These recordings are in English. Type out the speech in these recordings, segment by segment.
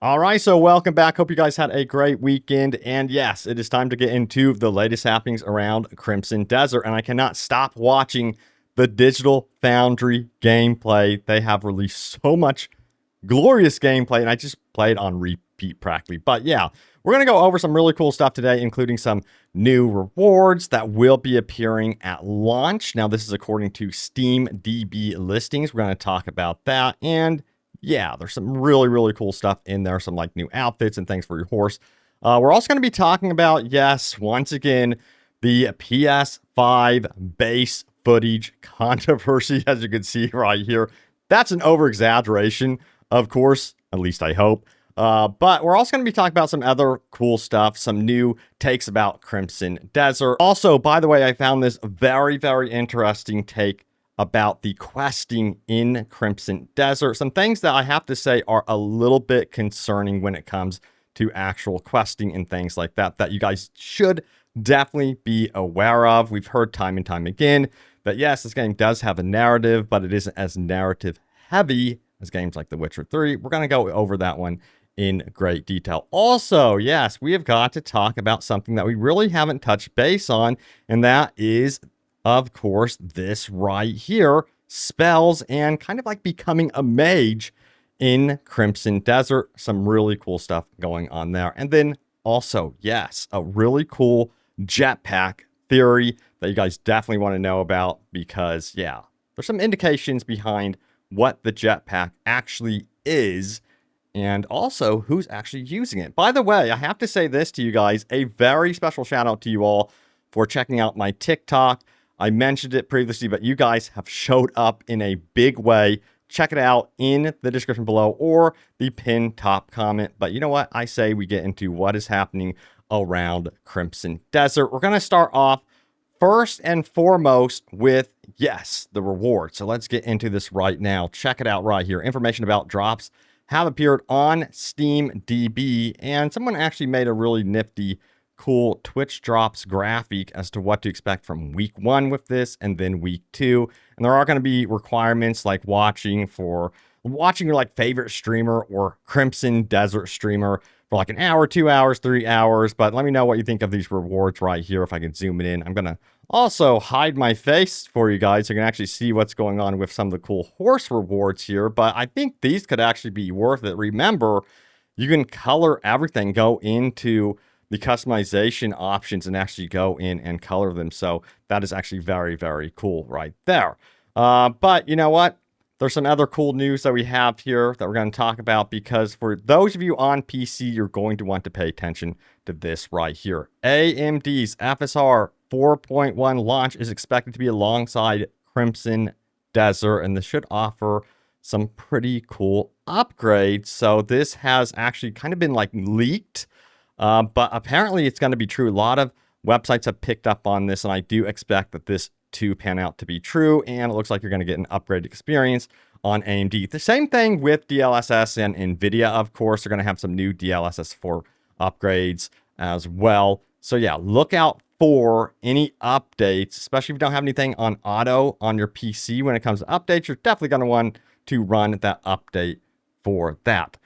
All right, so welcome back. Hope you guys had a great weekend. And yes, it is time to get into the latest happenings around Crimson Desert. And I cannot stop watching the Digital Foundry gameplay. They have released so much glorious gameplay, and I just played on repeat practically. But yeah, we're going to go over some really cool stuff today, including some new rewards that will be appearing at launch. Now, this is according to Steam DB listings. We're going to talk about that. And yeah, there's some really cool stuff in there. Some like new outfits and things for your horse. We're also going to be talking about, yes, once again, the PS5 base footage controversy, as you can see right here. That's an over-exaggeration, of course, at least I hope. But we're also going to be talking about some other cool stuff, some new takes about Crimson Desert. Also, by the way, I found this very interesting take about the questing in Crimson Desert. Some things that I have to say are a little bit concerning when it comes to actual questing and things like that, that you guys should definitely be aware of. We've heard time and time again that yes, this game does have a narrative, but it isn't as narrative heavy as games like The Witcher 3. We're going to go over that one in great detail. Also, yes, we have got to talk about something that we really haven't touched base on, and that is, of course, this right here, spells and kind of like becoming a mage in Crimson Desert. Some really cool stuff going on there. And then also, yes, a really cool jetpack theory that you guys definitely want to know about because, yeah, there's some indications behind what the jetpack actually is and also who's actually using it. By the way, I have to say this to you guys, a very special shout out to you all for checking out my TikTok. I mentioned it previously, but you guys have showed up in a big way. Check it out in the description below or the pinned top comment. But you know what? I say we get into what is happening around Crimson Desert. We're going to start off first and foremost with, yes, the reward. So let's get into this right now. Check it out right here. Information about drops have appeared on Steam DB, and someone actually made a really nifty cool Twitch drops graphic as to what to expect from week 1 with this and then week 2. And there are going to be requirements like watching your like favorite streamer or Crimson Desert streamer for like an hour, 2 hours, 3 hours. But let me know what you think of these rewards right here. If I can zoom it in, I'm going to also hide my face for you guys so you can actually see what's going on with some of the cool horse rewards here. But I think these could actually be worth it. Remember, you can color everything, go into the customization options and actually go in and color them. So that is actually very cool right there. But you know what? There's some other cool news that we have here that we're going to talk about because for those of you on PC, you're going to want to pay attention to this right here. AMD's FSR 4.1 launch is expected to be alongside Crimson Desert, and this should offer some pretty cool upgrades. So this has actually kind of been like leaked. But apparently it's going to be true. A lot of websites have picked up on this, and I do expect that this to pan out to be true. And it looks like you're going to get an upgraded experience on AMD. The same thing with DLSS and NVIDIA, of course. They're going to have some new DLSS 4 upgrades as well. So yeah, look out for any updates, especially if you don't have anything on auto on your PC. When it comes to updates, you're definitely going to want to run that update for that.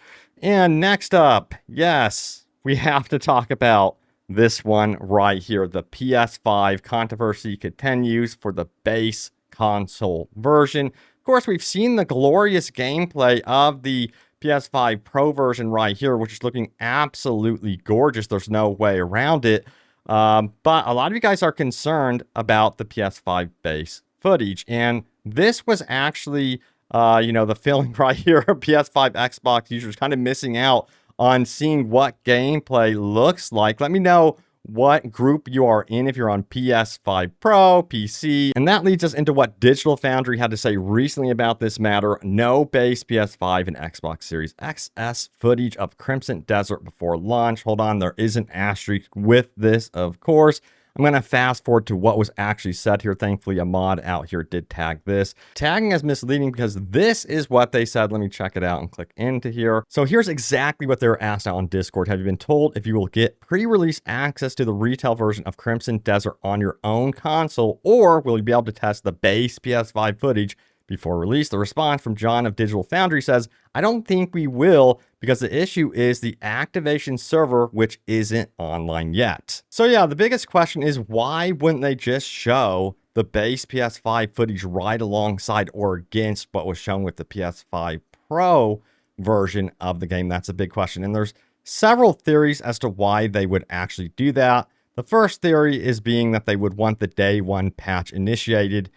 And next up, yes, we have to talk about this one right here. The PS5 controversy continues for the base console version. Of course, we've seen the glorious gameplay of the PS5 Pro version right here, which is looking absolutely gorgeous. There's no way around it. But a lot of you guys are concerned about the PS5 base footage. And this was actually, the feeling right here of PS5 Xbox users kind of missing out on seeing what gameplay looks like. Let me know what group you are in if you're on PS5 Pro, PC. And that leads us into what Digital Foundry had to say recently about this matter. No base PS5 and Xbox Series XS footage of Crimson Desert before launch. Hold on, there is an asterisk with this, of course. I'm going to fast forward to what was actually said here. Thankfully, a mod out here did tag this. Tagging as misleading because this is what they said. Let me check it out and click into here. So here's exactly what they were asked out on Discord. Have you been told if you will get pre-release access to the retail version of Crimson Desert on your own console, or will you be able to test the base PS5 footage before release. The response from John of Digital Foundry says, I don't think we will because the issue is the activation server, which isn't online yet. So yeah, the biggest question is why wouldn't they just show the base PS5 footage right alongside or against what was shown with the PS5 Pro version of the game? That's a big question. And there's several theories as to why they would actually do that. The first theory is being that they would want the day one patch initiated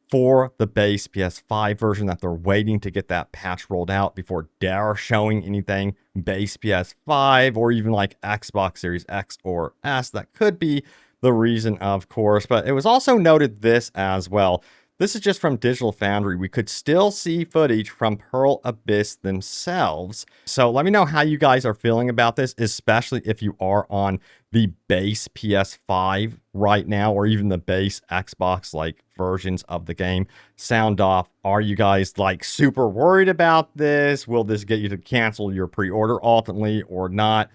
for the base PS5 version, that they're waiting to get that patch rolled out before they're showing anything base PS5 or even like Xbox Series X or S. That could be the reason, of course, but it was also noted this as well. This is just from Digital Foundry. We could still see footage from Pearl Abyss themselves. So let me know how you guys are feeling about this, especially if you are on the base PS5 right now, or even the base Xbox like versions of the game. Sound off. Are you guys like super worried about this? Will this get you to cancel your pre-order ultimately or not?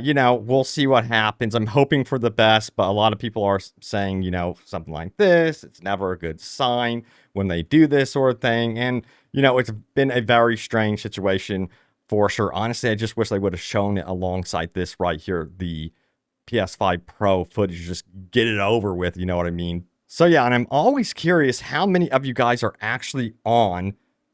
You know, we'll see what happens. I'm hoping for the best, but a lot of people are saying, you know, something like this. It's never a good sign when they do this sort of thing. And, you know, it's been a very strange situation for sure. Honestly, I just wish they would have shown it alongside this right here, the PS5 Pro footage. Just get it over with, you know what I mean? So yeah, and I'm always curious how many of you guys are actually on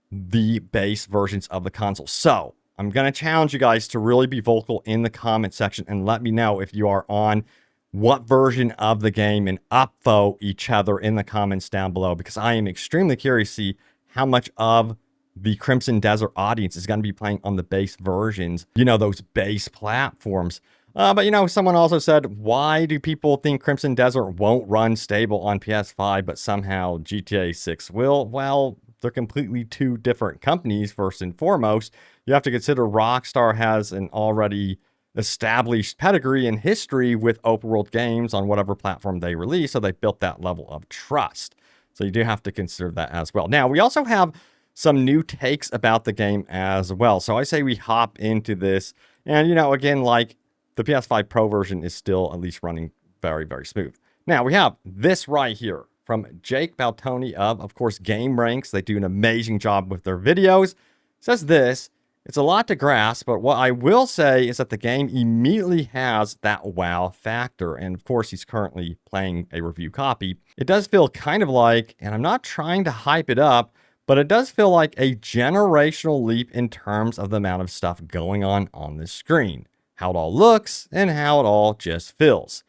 the base versions of the console. So I'm going to challenge you guys to really be vocal in the comment section and let me know if you are on what version of the game and upvote each other in the comments down below, because I am extremely curious to see how much of the Crimson Desert audience is going to be playing on the base versions, you know, those base platforms. But, you know, someone also said, why do people think Crimson Desert won't run stable on PS5, but somehow GTA 6 will? Well, they're completely two different companies, first and foremost. You have to consider Rockstar has an already established pedigree and history with open world games on whatever platform they release, so they built that level of trust. So you do have to consider that as well. Now, we also have some new takes about the game as well. So I say we hop into this. And, you know, again, like the PS5 Pro version is still at least running very, very smooth. Now, we have this right here from Jake Baltoni of course, Game Ranks. They do an amazing job with their videos. It says this, it's a lot to grasp, but what I will say is that the game immediately has that wow factor. And of course, he's currently playing a review copy. It does feel kind of like, and I'm not trying to hype it up, but it does feel like a generational leap in terms of the amount of stuff going on the screen, how it all looks, and how it all just feels.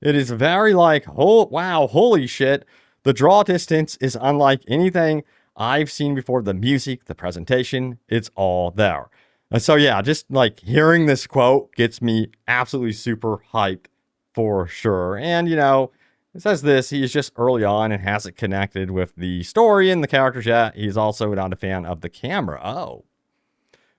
It is very like, oh, wow, holy shit. The draw distance is unlike anything I've seen before. The music, the presentation, it's all there. And so yeah, just like hearing this quote gets me absolutely super hyped for sure. And you know, it says this, he is just early on and hasn't connected with the story and the characters yet. He's also not a fan of the camera. Oh,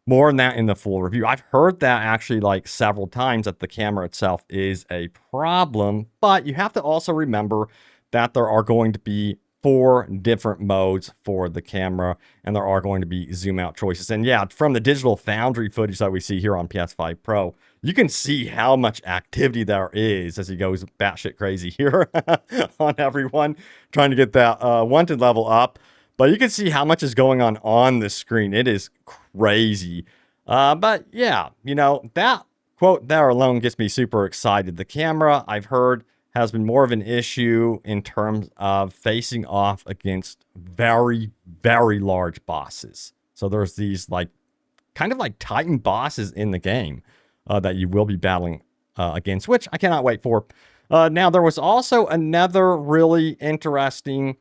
more on that in the full review. I've heard that actually like several times, that the camera itself is a problem, but you have to also remember that there are going to be 4 different modes for the camera, and there are going to be zoom out choices. And yeah, from the Digital Foundry footage that we see here on PS5 Pro, you can see how much activity there is as he goes batshit crazy here on everyone, trying to get that wanted level up. But you can see how much is going on the screen. It is crazy. But yeah, you know, that quote there alone gets me super excited. The camera, I've heard, has been more of an issue in terms of facing off against very, very large bosses. So there's these like kind of like Titan bosses in the game that you will be battling against, which I cannot wait for. Now, there was also another really interesting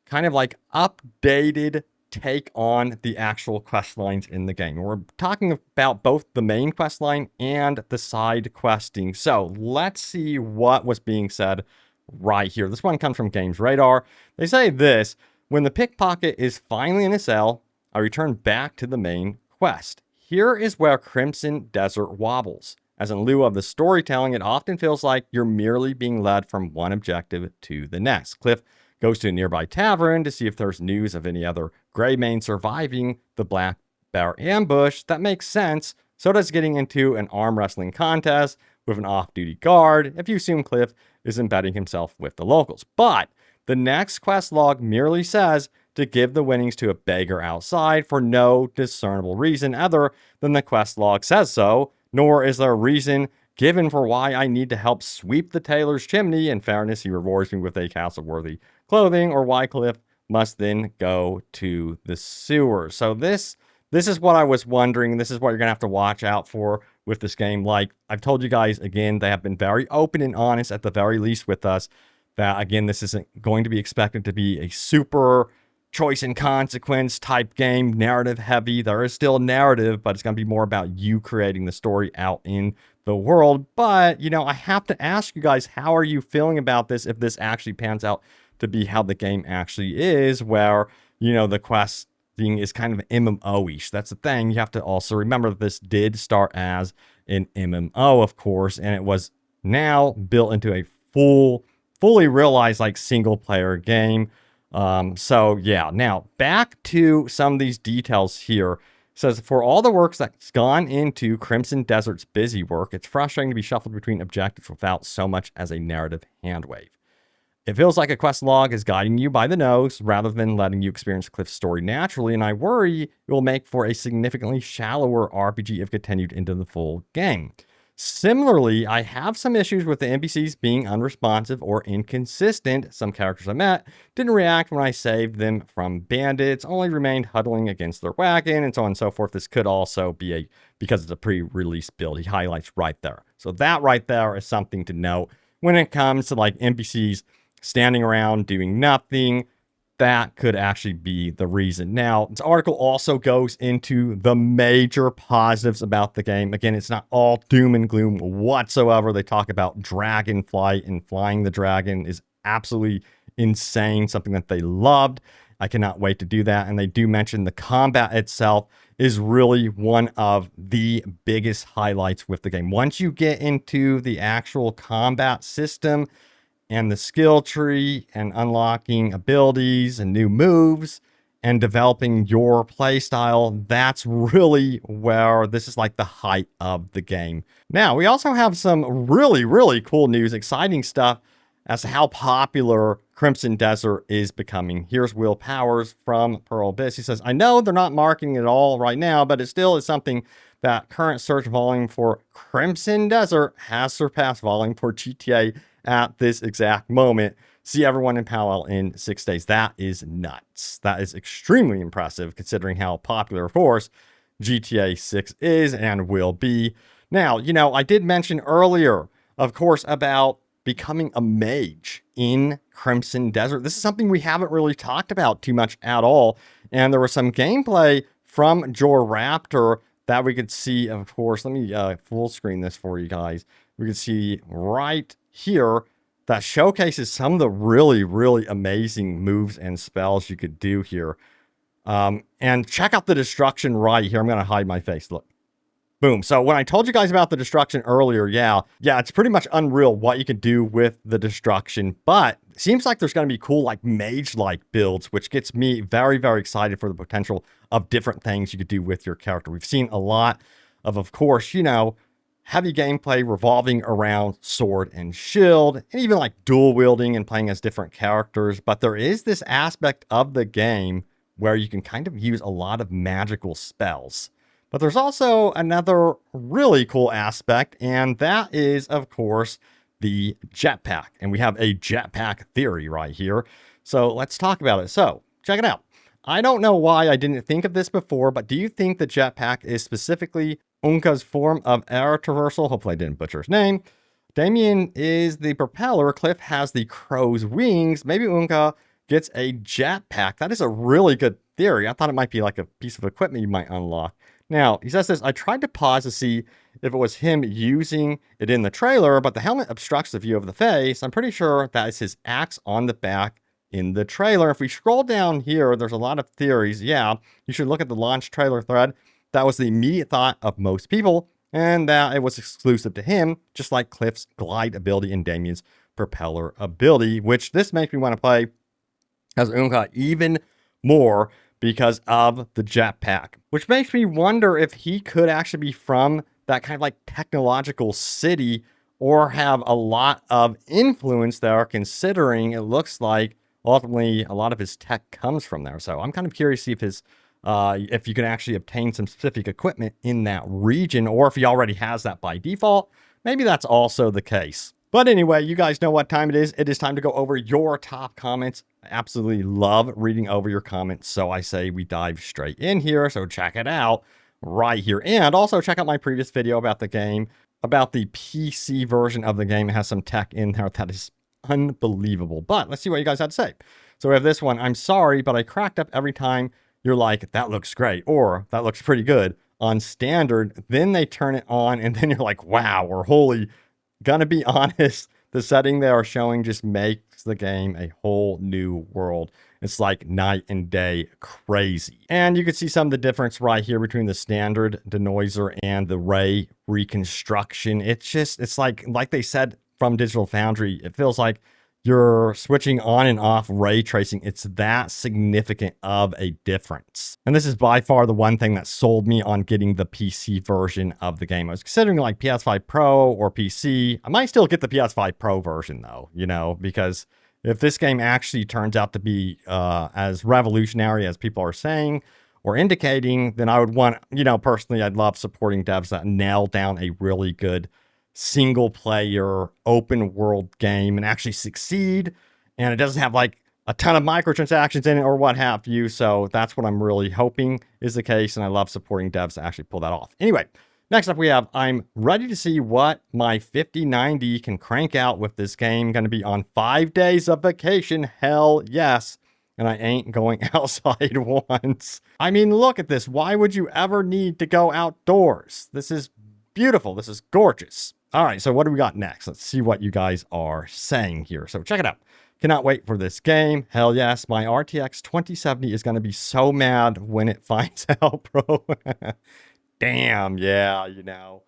kind of like updated take on the actual quest lines in the game. We're talking about both the main quest line and the side questing. So let's see what was being said right here. This one comes from Games Radar. They say this, when the pickpocket is finally in a cell, I return back to the main quest. Here is where Crimson Desert wobbles. As in lieu of the storytelling, it often feels like you're merely being led from one objective to the next. Cliff goes to a nearby tavern to see if there's news of any other Greymane surviving the Black Bear ambush. That makes sense. So does getting into an arm wrestling contest with an off-duty guard, if you assume Cliff is embedding himself with the locals. But the next quest log merely says, to give the winnings to a beggar outside for no discernible reason other than the quest log says so, nor is there a reason given for why I need to help sweep the tailor's chimney. In fairness, he rewards me with a castle-worthy clothing, or why Cliff must then go to the sewer. So this is what I was wondering. This is what you're going to have to watch out for with this game. Like I've told you guys, again, they have been very open and honest at the very least with us that, again, this isn't going to be expected to be a super choice and consequence type game, narrative heavy. There is still narrative, but it's going to be more about you creating the story out in the world. But, you know, I have to ask you guys, how are you feeling about this if this actually pans out to be how the game actually is, where, you know, the questing is kind of MMO-ish. That's the thing. You have to also remember that this did start as an MMO, of course, and it was now built into a fully realized like single player game. So yeah, now back to some of these details here. It says, for all the works that's gone into Crimson Desert's busy work, it's frustrating to be shuffled between objectives without so much as a narrative handwave. It feels like a quest log is guiding you by the nose rather than letting you experience Cliff's story naturally, and I worry it will make for a significantly shallower RPG if continued into the full game. Similarly, I have some issues with the NPCs being unresponsive or inconsistent. Some characters I met didn't react when I saved them from bandits, only remained huddling against their wagon, and so on and so forth. This could also be because it's a pre-release build. He highlights right there. So that right there is something to note when it comes to like NPCs standing around doing nothing. That could actually be the reason. Now, this article also goes into the major positives about the game. Again, it's not all doom and gloom whatsoever. They talk about dragonflight, and flying the dragon is absolutely insane, something that they loved. I cannot wait to do that. And they do mention the combat itself is really one of the biggest highlights with the game. Once you get into the actual combat system and the skill tree and unlocking abilities and new moves and developing your playstyle, that's really where this is like the height of the game. Now, we also have some really cool news, exciting stuff as to how popular Crimson Desert is becoming. Here's Will Powers from Pearl Abyss. He says, I know they're not marketing it all right now, but it still is something that current search volume for Crimson Desert has surpassed volume for GTA at this exact moment. See everyone in Palo in 6 days. That is nuts. That is extremely impressive considering how popular, of course, GTA 6 is and will be. Now, you know, I did mention earlier, of course, about becoming a mage in Crimson Desert. This is something we haven't really talked about too much at all. And there was some gameplay from Jor Raptor that we could see, of course. Let me full screen this for you guys. We can see right here that showcases some of the really amazing moves and spells you could do here. And check out the destruction right here. I'm going to hide my face. Look. Boom. So when I told you guys about the destruction earlier, yeah, it's pretty much unreal what you can do with the destruction. But it seems like there's going to be cool, like mage-like builds, which gets me very excited for the potential of different things you could do with your character. We've seen a lot of course, you know, heavy gameplay revolving around sword and shield, and even like dual wielding and playing as different characters. But there is this aspect of the game where you can kind of use a lot of magical spells. But there's also another really cool aspect, and that is, of course, the jetpack. And we have a jetpack theory right here. So let's talk about it. So check it out. I don't know why I didn't think of this before, but do you think the jetpack is specifically Unka's form of air traversal? Hopefully I didn't butcher his name. Damien is the propeller. Cliff has the crow's wings. Maybe Unka gets a jetpack. That is a really good theory. I thought it might be like a piece of equipment you might unlock. Now, he says this, I tried to pause to see if it was him using it in the trailer, but the helmet obstructs the view of the face. I'm pretty sure that is his axe on the back in the trailer. If we scroll down here, there's a lot of theories. Yeah, you should look at the launch trailer thread. That was the immediate thought of most people, and that it was exclusive to him, just like Cliff's glide ability and Damien's propeller ability, which this makes me want to play as Unka even more because of the jetpack, which makes me wonder if he could actually be from that kind of like technological city or have a lot of influence there, considering it looks like ultimately a lot of his tech comes from there. So I'm kind of curious to see if you can actually obtain some specific equipment in that region, or if he already has that by default. Maybe that's also the case. But anyway, you guys know what time it is. It is time to go over your top comments. I absolutely love reading over your comments, so I say we dive straight in here. So check it out right here. And also check out my previous video about the game, about the PC version of the game. It has some tech in there that is unbelievable. But let's see what you guys had to say. So we have this one. I'm sorry, but I cracked up every time you're like, that looks great, or that looks pretty good on standard. Then they turn it on, and then you're like, wow, or holy. Gonna be honest, the setting they are showing just makes the game a whole new world. It's like night and day crazy. And you can see some of the difference right here between the standard denoiser and the ray reconstruction. It's like they said from Digital Foundry, it feels like you're switching on and off ray tracing. It's that significant of a difference. And this is by far the one thing that sold me on getting the PC version of the game. I was considering like PS5 Pro or PC. I might still get the PS5 Pro version though, you know, because if this game actually turns out to be as revolutionary as people are saying or indicating, then I would want, you know, personally, I'd love supporting devs that nail down a really good single player open world game and actually succeed, and it doesn't have like a ton of microtransactions in it or what have you. So that's what I'm really hoping is the case, and I love supporting devs to actually pull that off. Anyway, next up we have, I'm ready to see what my 5090 can crank out with this game. Going to be on 5 days of vacation, hell yes, and I ain't going outside once. I mean, look at this. Why would you ever need to go outdoors? This is beautiful. This is gorgeous. All right, so what do we got next? Let's see what you guys are saying here. So check it out. Cannot wait for this game. Hell yes, my RTX 2070 is going to be so mad when it finds out, bro. Damn, yeah, you know.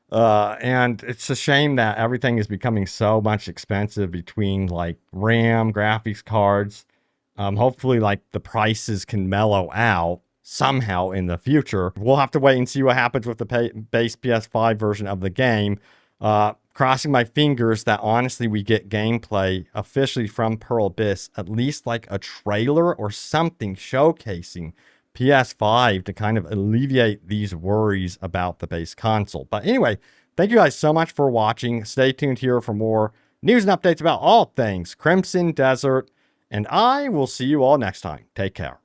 And it's a shame that everything is becoming so much expensive between like RAM, graphics cards. Hopefully, like the prices can mellow out somehow in the future. We'll have to wait and see what happens with the base PS5 version of the game. Crossing my fingers that honestly we get gameplay officially from Pearl Abyss, at least like a trailer or something showcasing PS5 to kind of alleviate these worries about the base console. But anyway, thank you guys so much for watching. Stay tuned here for more news and updates about all things Crimson Desert, and I will see you all next time. Take care.